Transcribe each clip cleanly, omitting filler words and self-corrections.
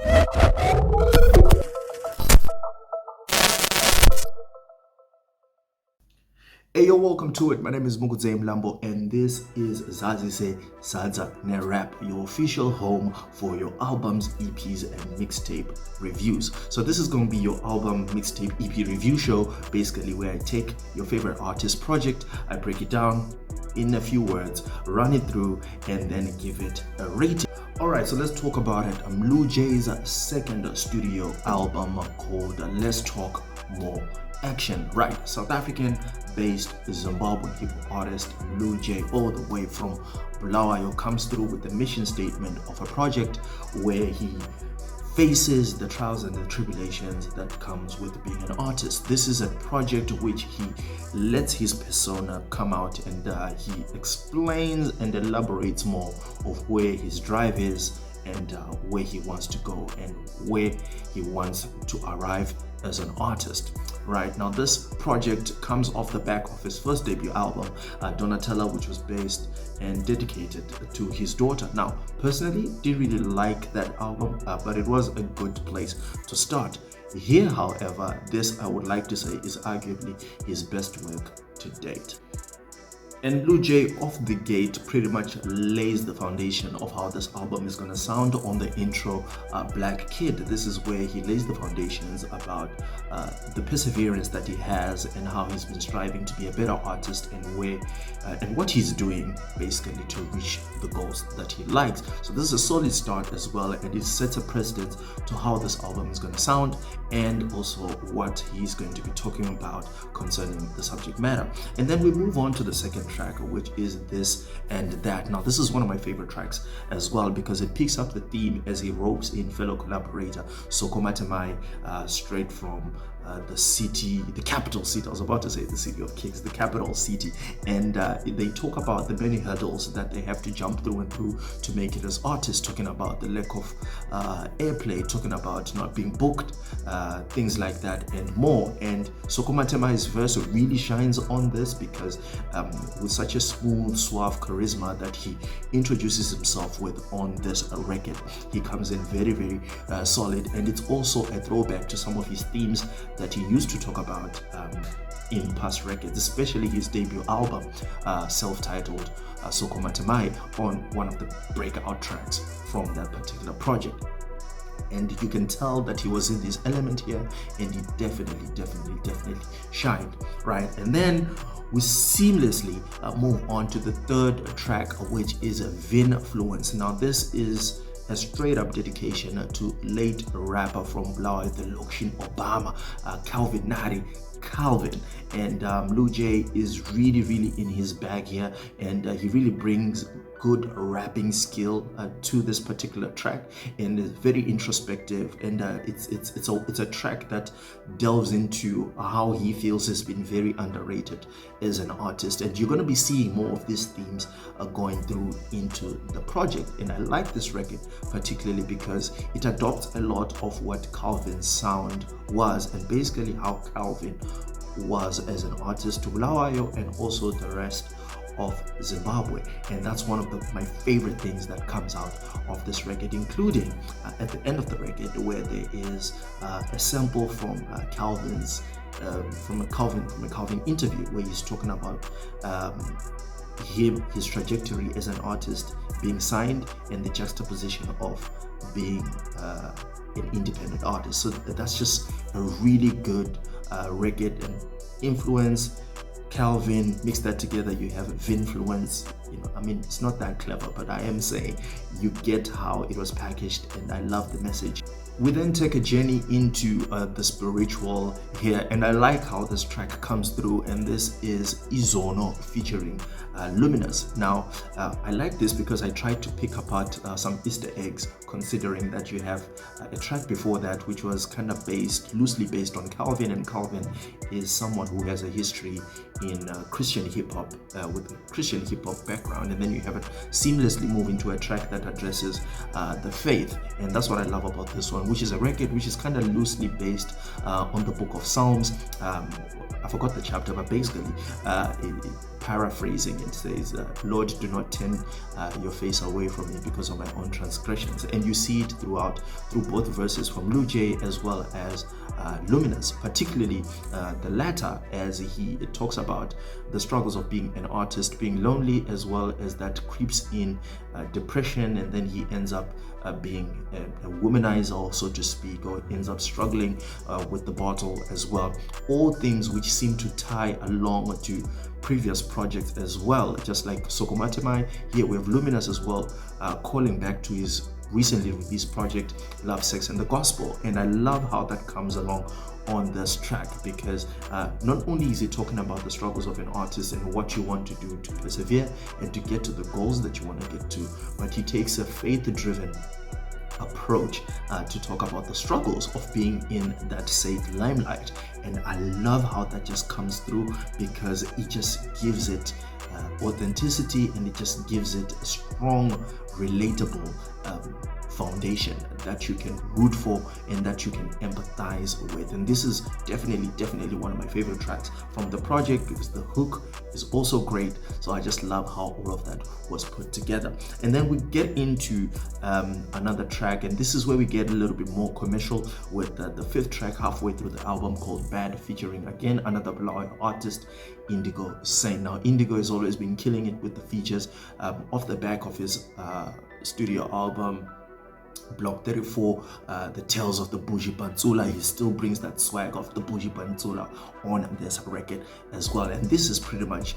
Hey yo, welcome to it. My name is Mukudzei and this is Zazise Sadza ne Rap, your official home for your albums, EPs, and mixtape reviews. So this is going to be your album, mixtape, EP review show, basically where I take your favorite artist project, I break it down in a few words, run it through, and then give it a rating. Alright, so let's talk about it. Mlue Jay's second studio album called Let's Talk More Action. Right, South African-based Zimbabwean hip-hop artist Mlue Jay, all the way from Bulawayo, comes through with the mission statement of a project where he faces the trials and the tribulations that comes with being an artist. This is a project which he lets his persona come out, and he explains and elaborates more of where his drive is and where he wants to go and where he wants to arrive as an artist. Right now, this project comes off the back of his first debut album, Donatella, which was based and dedicated to his daughter. Now, personally, didn't really like that album, but it was a good place to start. Here, however, this I would like to say is arguably his best work to date. And Mlue Jay off the gate pretty much lays the foundation of how this album is going to sound on the intro, Black Kid. This is where he lays the foundations about the perseverance that he has and how he's been striving to be a better artist and where and what he's doing basically to reach the goals that he likes. So this is a solid start as well, and it sets a precedent to how this album is going to sound and also what he's going to be talking about concerning the subject matter. And then we move on to the second track, which is This and That. Now, this is one of my favorite tracks as well because it picks up the theme as he ropes in fellow collaborator Soko Matemai, straight from the city, the capital city. I was about to say the city of kings, the capital city, and they talk about the many hurdles that they have to jump through and through to make it as artists, talking about the lack of airplay, talking about not being booked, things like that and more. And Soko Matemai's verse really shines on this because with such a smooth, suave charisma that he introduces himself with on this record, he comes in very, very solid, and it's also a throwback to some of his themes that he used to talk about in past records, especially his debut album, self-titled Soko Matemai, on one of the breakout tracks from that particular project. And you can tell that he was in this element here, and he definitely shined, right? And then we seamlessly move on to the third track, which is Vinfluence. Now, this is a straight up dedication to late rapper from Bulawayo, the Lokshin Obama, Calvin. And Mlue Jay is really in his bag here, and he really brings good rapping skill to this particular track, and it's very introspective, and it's a track that delves into how he feels has been very underrated as an artist, and you're going to be seeing more of these themes going through into the project. And I like this record particularly because it adopts a lot of what Calvin's sound was, and basically how Calvin was as an artist to Bulawayo and also the rest of Zimbabwe. And that's one of my favorite things that comes out of this record, including at the end of the record where there is a sample from Calvin's from a Calvin interview where he's talking about his trajectory as an artist, being signed, and the juxtaposition of being an independent artist. So that's just a really good record. And Influence, Calvin, mix that together, you have Vinfluence. I mean, it's not that clever, but I am saying you get how it was packaged, and I love the message. We then take a journey into the spiritual here, and I like how this track comes through, and this is Izono featuring Luminous. Now, I like this because I tried to pick apart some Easter eggs, considering that you have a track before that which was kind of loosely based on Calvin, and Calvin is someone who has a history in Christian hip-hop, with a Christian hip-hop background, and then you have it seamlessly move into a track that addresses the faith, and that's what I love about this one, which is a record which is kind of loosely based on the book of Psalms. I forgot the chapter, but basically paraphrasing, it says, Lord, do not turn your face away from me because of my own transgressions. And you see it through both verses from Mlue Jay as well as Luminous, particularly the latter, as he talks about the struggles of being an artist, being lonely, as well as that creeps in depression, and then he ends up being a womanizer, so to speak, or ends up struggling with the bottle as well. All things which seem to tie along to previous projects as well, just like Sokomatemai. Here we have Luminous as well, calling back to his recently released project Love, Sex and the Gospel. And I love how that comes along on this track, because not only is he talking about the struggles of an artist and what you want to do to persevere and to get to the goals that you want to get to, but he takes a faith-driven approach to talk about the struggles of being in that safe limelight. And I love how that just comes through, because it just gives it authenticity, and it just gives it a strong, relatable foundation that you can root for and that you can empathize with. And this is definitely one of my favorite tracks from the project, because the hook is also great. So I just love how all of that was put together. And then we get into another track, and this is where we get a little bit more commercial with the fifth track halfway through the album, called Bad, featuring again another Black artist, Indigo Saint. Now Indigo has always been killing it with the features off the back of his studio album Block 34, the Tales of the Bougie Pantsula. He still brings that swag of the Bougie Pantsula on this record as well. And this is pretty much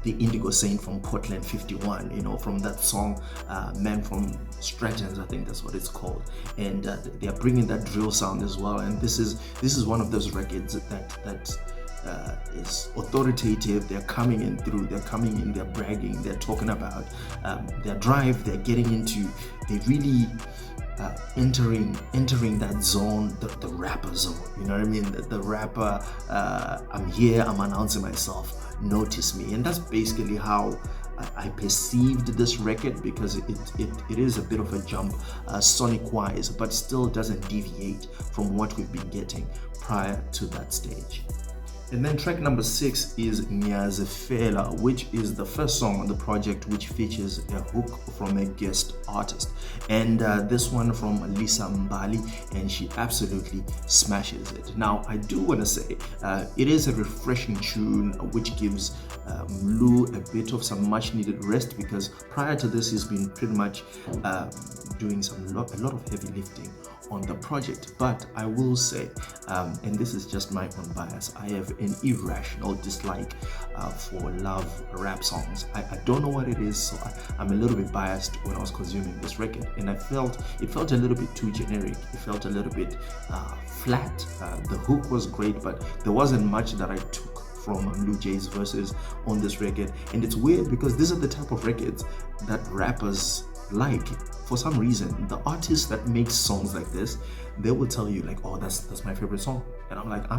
the Indigo Saint from Portland 51, you know, from that song Man from Stratton's, I think that's what it's called. And they are bringing that drill sound as well. And this is one of those records that is authoritative. They're coming in through, they're coming in, they're bragging, they're talking about their drive, they're getting into, they really entering that zone, the rapper zone, you know what I mean? The rapper, I'm here, I'm announcing myself, notice me. And that's basically how I perceived this record, because it is a bit of a jump sonic wise, but still doesn't deviate from what we've been getting prior to that stage. And then track number 6 is Nyazefela, which is the first song on the project, which features a hook from a guest artist. And this one from Lisa Mbali, and she absolutely smashes it. Now, I do want to say it is a refreshing tune, which gives Mlue a bit of some much needed rest, because prior to this, he's been pretty much doing a lot of heavy lifting on the project. But I will say, and this is just my own bias, I have an irrational dislike for love rap songs. I don't know what it is, so I'm a little bit biased when I was consuming this record, and it felt a little bit too generic. It felt a little bit flat. The hook was great, but there wasn't much that I took from Mlue Jay's verses on this record. And it's weird, because these are the type of records that rappers like. For some reason, the artists that make songs like this, they will tell you like, oh, that's my favorite song. And I'm like, I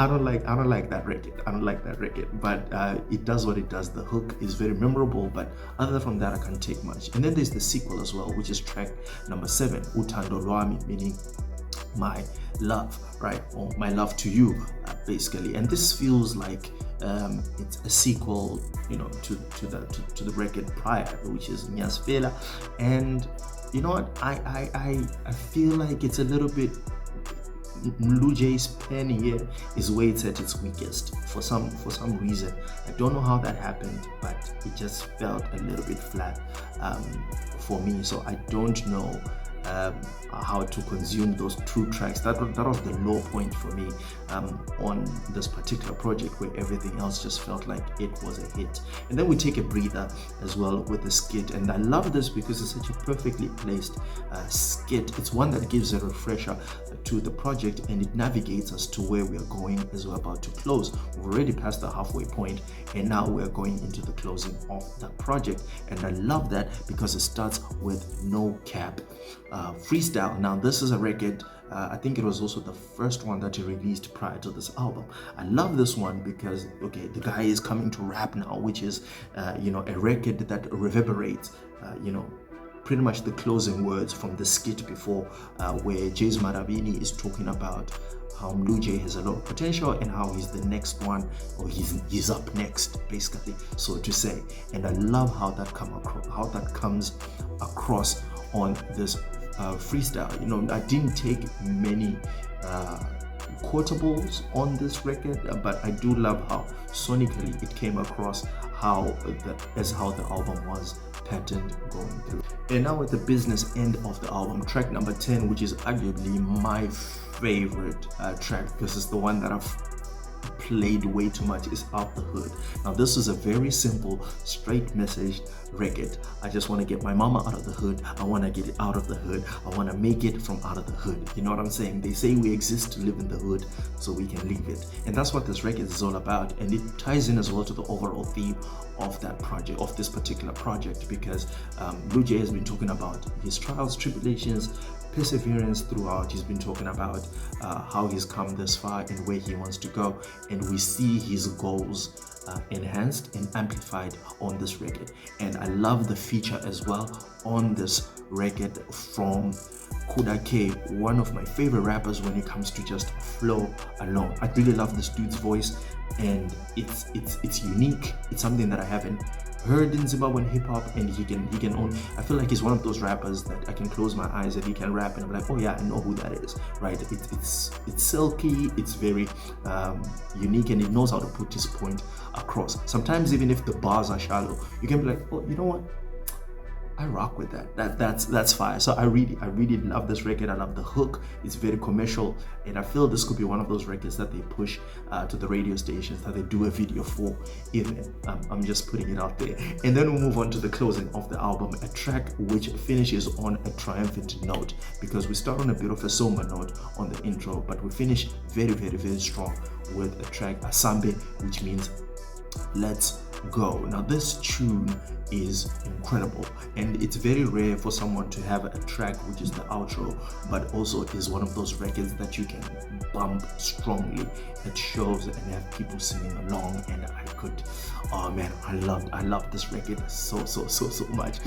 don't like that record. I don't like that record. But it does what it does. The hook is very memorable, but other from that, I can't take much. And then there's the sequel as well, which is track number 7, Uthando Lwami, meaning my love, right? Or my love to you, basically. And this feels like it's a sequel, you know, to the record prior, which is Nyazefela. And you know what, I feel like it's a little bit, Mlue Jay's pen here is where it's at its weakest for some reason. I don't know how that happened, but it just felt a little bit flat for me. So I don't know how to consume those 2 tracks. That was the low point for me on this particular project, where everything else just felt like it was a hit. And then we take a breather as well with the skit, and I love this because it's such a perfectly placed skit. It's one that gives a refresher to the project, and it navigates us to where we are going as we're about to close. We're already past the halfway point, and now we're going into the closing of that project. And I love that because it starts with No Cap freestyle. Now this is a record, I think it was also the first one that he released prior to this album. I love this one because, okay, the guy is coming to rap now, which is you know, a record that reverberates you know, pretty much the closing words from the skit before, where Jay's Marabini is talking about how Mlue Jay has a lot of potential and how he's the next one, or he's up next, basically, so to say. And I love how that comes across on this freestyle. You know, I didn't take many quotables on this record, but I do love how sonically it came across how the album was patterned going through. And now at the business end of the album, track number 10, which is arguably my favorite track because it's the one that I've played way too much, is Out the Hood. Now this is a very simple, straight message record. I just want to get my mama out of the hood. I want to get it out of the hood. I want to make it from out of the hood. You know what I'm saying? They say we exist to live in the hood so we can leave it. And that's what this record is all about. And it ties in as well to the overall theme of that project, of this particular project, because Mlue Jay has been talking about his trials, tribulations, perseverance throughout. He's been talking about how he's come this far and where he wants to go, and we see his goals enhanced and amplified on this record. And I love the feature as well on this record from Kuda K, one of my favorite rappers when it comes to just flow alone. I really love this dude's voice, and it's unique. It's something that I haven't heard in Zimbabwean hip hop, and he can own. I feel like he's one of those rappers that I can close my eyes and he can rap, and I'm like, oh yeah, I know who that is, right? It's silky, it's very unique, and it knows how to put his point across. Sometimes even if the bars are shallow, you can be like, oh, you know what? I rock with that. That's fire. So I really love this record. I love the hook. It's very commercial, and I feel this could be one of those records that they push to the radio stations, that they do a video for. Even I'm just putting it out there. And then we'll move on to the closing of the album, a track which finishes on a triumphant note, because we start on a bit of a somber note on the intro, but we finish very, very, very strong with a track, Asambe, which means let's go. Now this tune is incredible, and it's very rare for someone to have a track which is the outro but also is one of those records that you can bump strongly at shows and have people singing along. And oh man, I love this record so much.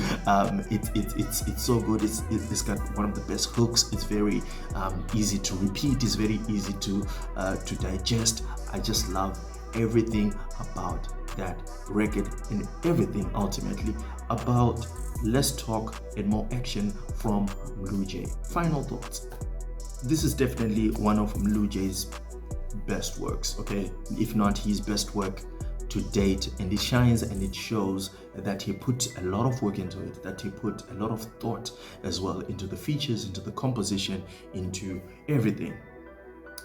It's so good. It's got one of the best hooks. It's very easy to repeat. It's very easy to digest. I just love everything about that record, and everything ultimately about less talk and more action from Mlue Jay. Final thoughts. This is definitely one of Mlue Jay's best works, okay? If not his best work to date, and it shines and it shows that he put a lot of work into it, that he put a lot of thought as well into the features, into the composition, into everything.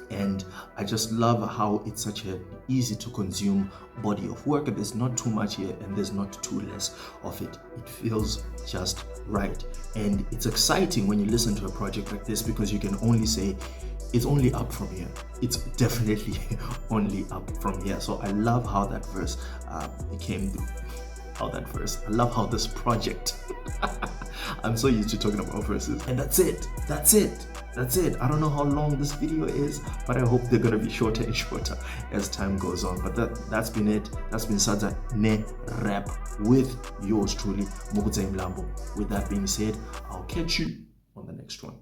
And I just love how it's such an easy to consume body of work. There's not too much here and there's not too less of it. It feels just right. And it's exciting when you listen to a project like this, because you can only say it's only up from here. It's definitely only up from here. So I love how that verse came through. I love how this project I'm so used to talking about verses. And that's it. I don't know how long this video is, but I hope they're gonna be shorter and shorter as time goes on. But that's been it. That's been Sadza Ne Rap with yours truly, Mukudzei Mlambo. With that being said, I'll catch you on the next one.